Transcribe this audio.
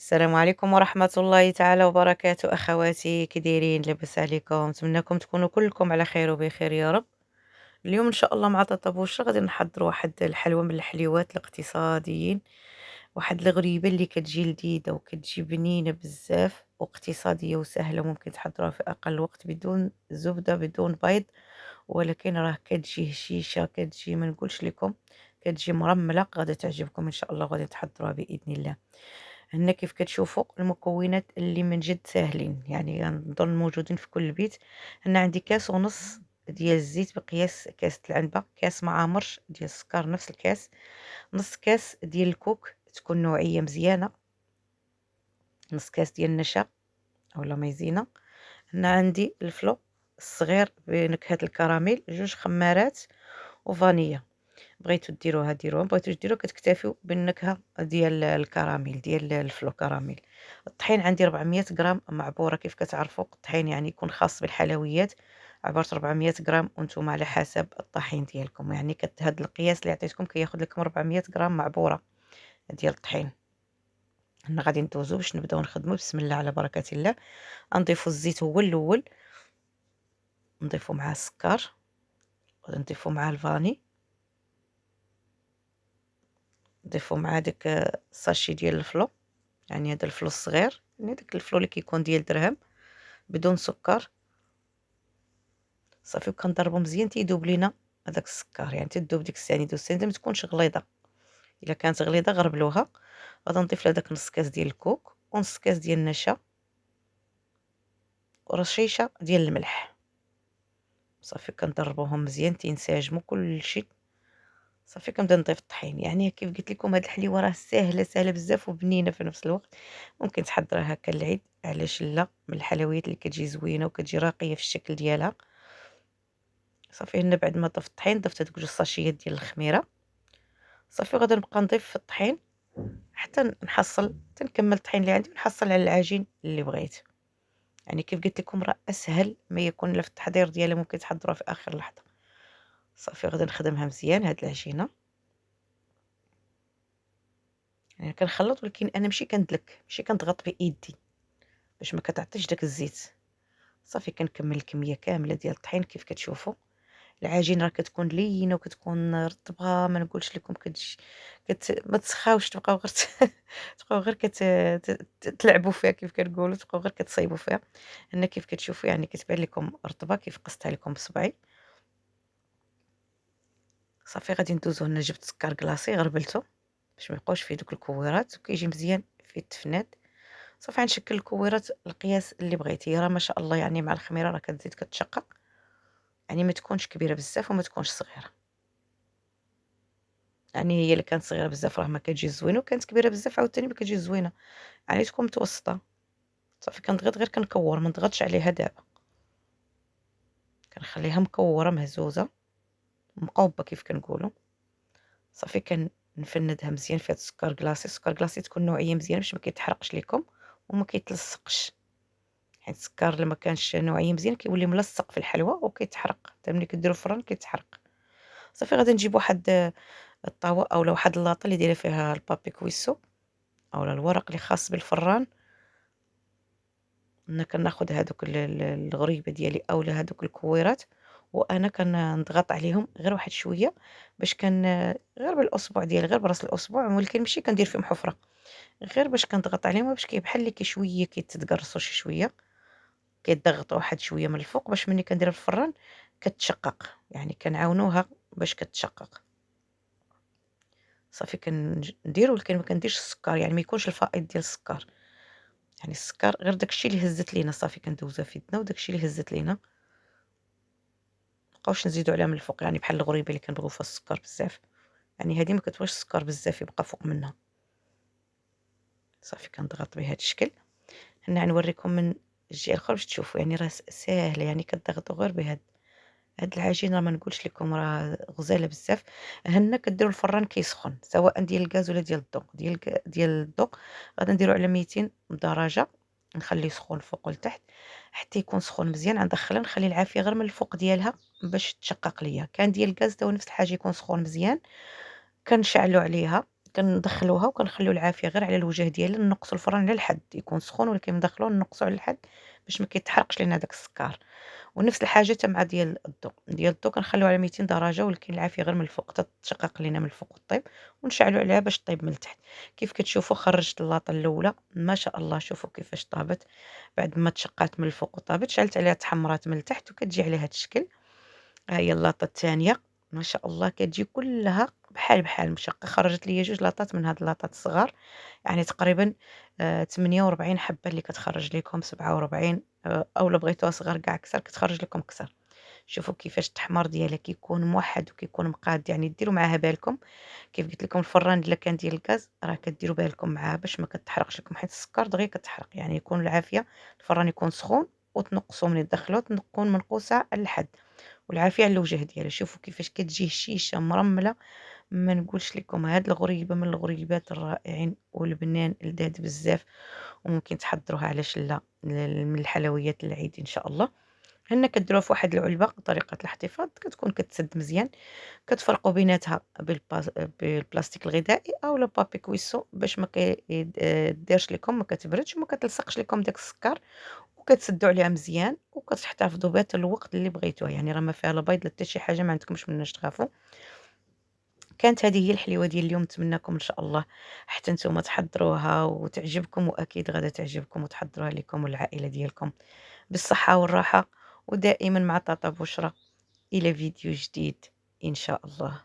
السلام عليكم ورحمة الله تعالى وبركاته أخواتي كي دايرين لاباس عليكم نتمنىكم تكونوا كلكم على خير وبخير يا رب. اليوم إن شاء الله مع تاتا بوشرا غادي نحضروا واحد الحلوى من الحلويات الاقتصاديين، واحد الغريبة اللي كتجي لذيذة وكتجي بنينة بزاف واقتصادية وسهلة وممكن تحضروها في أقل وقت بدون زبدة بدون بيض، ولكن راه كتجي هشيشة كتجي ما نقولش لكم، كتجي مرملة غادي تعجبكم إن شاء الله وغادي تحضروها بإذن الله. هنا كيف كتشوفوا المكونات اللي من جد ساهلين يعني غنظن موجودين في كل بيت. هنا عندي كاس ونص ديال الزيت بقياس كاسة العنبة، كاس معامر ديال السكر نفس الكاس، نص كاس ديال الكوك تكون نوعية مزيانة، نص كاس ديال النشا اولا مايزينا. هنا عندي الفلو الصغير بنكهة الكراميل، جوج خمارات وفانيلا. بغيتو ديروها ديروها، مبغيتوش ديروها كتكتفيو بالنكهة ديال الكراميل ديال الفلو كراميل. الطحين عندي 400 غرام معبورة، كيف كتعرفوا الطحين يعني يكون خاص بالحلويات، عبرت 400 غرام وانتم على حسب الطحين ديالكم، يعني هاد القياس اللي عطيتكم كياخذ لكم 400 غرام معبورة ديال الطحين. هنا غادي ندوزو باش نبداو نخدمو بسم الله على بركة الله. نضيفو الزيت هو الاول، نضيفو معاه السكر، نضيفو معاه الفاني، نضيفو معاه داك الساشي ديال الفلو، يعني هذا الفلو الصغير، يعني داك الفلو اللي كيكون ديال درهم بدون سكر. صافي وكنضربو مزيان تيذوب لينا هذاك السكر، يعني تذوب ديك السنيده والسنيده ما تكونش غليظه، الا كانت غليظه غربلوها. غادي نضيف لها داك نص كاس ديال الكوك ونص كاس ديال النشا ورشيشه ديال الملح. صافي كنضربوهم مزيان تينسجموا كلشي. صافي كنبدا نضيف الطحين، يعني كيف قلت لكم هاد الحليوه راه ساهله ساهله بزاف وبنينه في نفس الوقت، ممكن تحضرها هكا العيد، علاش لا، من الحلويات اللي كتجي زوينه وكتجي راقيه في الشكل ديالها. صافي هنا بعد ما ضفت الطحين ضفت هادوك جوج ساشيات ديال الخميره. صافي غادي نبقى نضيف في الطحين حتى نحصل، حتى نكمل الطحين اللي عندي ونحصل على العجين اللي بغيت. يعني كيف قلت لكم راه اسهل ما يكون لا في التحضير ديالها، ممكن تحضروها في اخر لحظه. صافي غادي نخدمها مزيان هاد العجينه، يعني كنخلط ولكن انا ماشي كندلك ماشي كنضغط بايدي باش ما كتعطيش داك الزيت. صافي كنكمل الكميه كامله ديال الطحين كيف كتشوفوا. العجين راه كتكون لينه وكتكون رطبه، ما نقولش لكم كتجي ما تسخاوش، تبقاو غير تبقاو غير تلعبوا فيها كيف كنقولوا، تبقاو غير كتصايبوا فيها. هنا كيف كتشوفوا يعني كتبان لكم رطبه كيف قصتها لكم بصبعي. صافي غادي ندوزو، هنا جبت سكر كلاصي غربلته باش ما يبقاوش فيه دوك الكويرات وكيجي مزيان فيه التفنات. صافي غنشكل الكويرات القياس اللي بغيتي، راه ما شاء الله يعني مع الخميره راه كتزيد كتشقق، يعني ما تكونش كبيره بزاف وما تكونش صغيره. يعني هي اللي كانت صغيرة بزاف راه ما كتجيش زوينة، وكانت كبيرة بزاف عاوتاني ما كتجيش زوينة، يعني تكون متوسطة. صافي كنضغط غير كنكور، ما نضغطش عليها دابا، كنخليها مكورة مهزوزة مقوبة كيف كنقولوا. صافي كنفندها مزيان في هاد السكر كلاصي، السكر كلاصي تكون نوعية مزيانة باش ما كيتحرقش ليكم وما كيتلصقش، حيت السكر اللي ما كانش نوعية مزيانة كيولي ملصق في الحلوى وكيتحرق، حتى ملي كديرو في الفران كيتحرق. صافي غادي نجيب واحد الطاوة اولا واحد اللاطة اللي دايرة فيها البابي كويسو اولا الورق اللي خاص بالفران. أنا كناخد هادوك الغريبة ديالي أولا هادوك الكويرات، وأنا كنضغط عليهم غير واحد شوية باش غير بالأصبع ديالي، غير براس الأصبع، ولكن ماشي كندير فيهم حفرة، غير باش كنضغط عليهم باش بحال اللي شوية كيتقرصوا شي شوية، كيتضغطوا واحد شوية من الفوق باش ملي كنديرها في الفران كتشقق، يعني كنعاونوها باش كتشقق. صافي ندير ولكن ما كنديرش السكر، يعني ما يكونش الفائض ديال السكر، يعني السكر غير داكشي اللي هزت لينا، صافي كندوزها في يدنا وداكشي اللي هزت لينا مابقاوش نزيدو عليها من الفوق، يعني بحال الغريبة اللي كنبغيو فيها السكر بزاف، يعني هادي ما كتبغيش السكر بزاف يبقى فوق منها. صافي كنضغط بهذا الشكل. هنا غنوريكم من الجهة الأخرى باش تشوفوا، يعني راه ساهلة، يعني كتضغطوا غير هاد العجين، راه ما نقولش لكم راه غزالة بزاف. هنا كديروا الفران كيسخن سواء ديال الغاز ولا ديال الضو، ديال الضو غادي نديرو على 200 درجة، نخليه سخون فوق ولتحت حتى يكون سخون مزيان، غندخلها نخلي العافية غير من الفوق ديالها باش تشقق ليا. كان ديال الغاز تا هو نفس الحاجة يكون سخون مزيان، كنشعلو عليها كندخلوها وكنخليو العافية غير على الوجه ديالها، ننقصوا الفران على الحد، يكون سخون ولكن ندخلوه ننقصوا على الحد باش ما كيتحرقش لينا داك السكر. ونفس الحاجة حتى مع ديال الضو كنخليوه على 200 درجة ولكن العافية غير من الفوق حتى تشقق لينا من الفوق وطيب، ونشعلو عليها باش طيب من التحت. كيف كتشوفوا خرجت اللاطة الأولى ما شاء الله، شوفوا كيفاش طابت بعد ما تشقات من الفوق وطابت، شعلت عليها تحمرات من التحت وكتجي على هاد الشكل. ها هي اللاطة الثانية ما شاء الله كتجي كلها بحال مشقة، خرجت ليا 2 لاطات من هاد اللاطات الصغار، يعني تقريبًا 48 حبة اللي كتخرج ليكم 47 أولا بغيتوها صغار كاع أكثر كتخرج لكم كتر. شوفوا كيفاش التحمار ديالها كيكون موحّد وكيكون مقاد، يعني ديروا معاها بالكم. كيف قلت لكم الفران إلا كان ديال الغاز راه كديروا بالكم معاه باش ما كتحرقش لكم، حيت السكر دغيا كتحرق، يعني يكون العافية الفران يكون سخون وتنقّصوا ملي تدخلوه تكون منقوسة على الحد، والعافية على الوجه ديالها. شوفوا كيفاش كتجي هشيشة مرملة، ما نقولش لكم هاد الغريبة من الغريبات الرائعين والبنان لذاذ بزاف، وممكن تحضروها على شلة من الحلويات العيد إن شاء الله. هنا كديروها في واحد العلبة طريقة الاحتفاظ كتكون كتسد مزيان، كتفرقوا بيناتها بالبلاستيك الغذائي أولا بابي كويسون باش ما ديرش لكم، ما كتبردش وما كتلصقش لكم داك السكر، وكتسدوا عليها مزيان وكتحتفظوا بها حتى الوقت اللي بغيتوه، يعني راه ما فيها لا بيض لا حتى شي حاجة، ما عندكمش مناش تخافوا. كانت هذه هي الحلوة ديال اليوم، نتمنىكم إن شاء الله حتى نتوما تحضروها وتعجبكم، وأكيد غادي تعجبكم وتحضروها لكم والعائلة ديالكم بالصحة والراحة، ودائمًا مع طاطا بشرى إلى فيديو جديد إن شاء الله.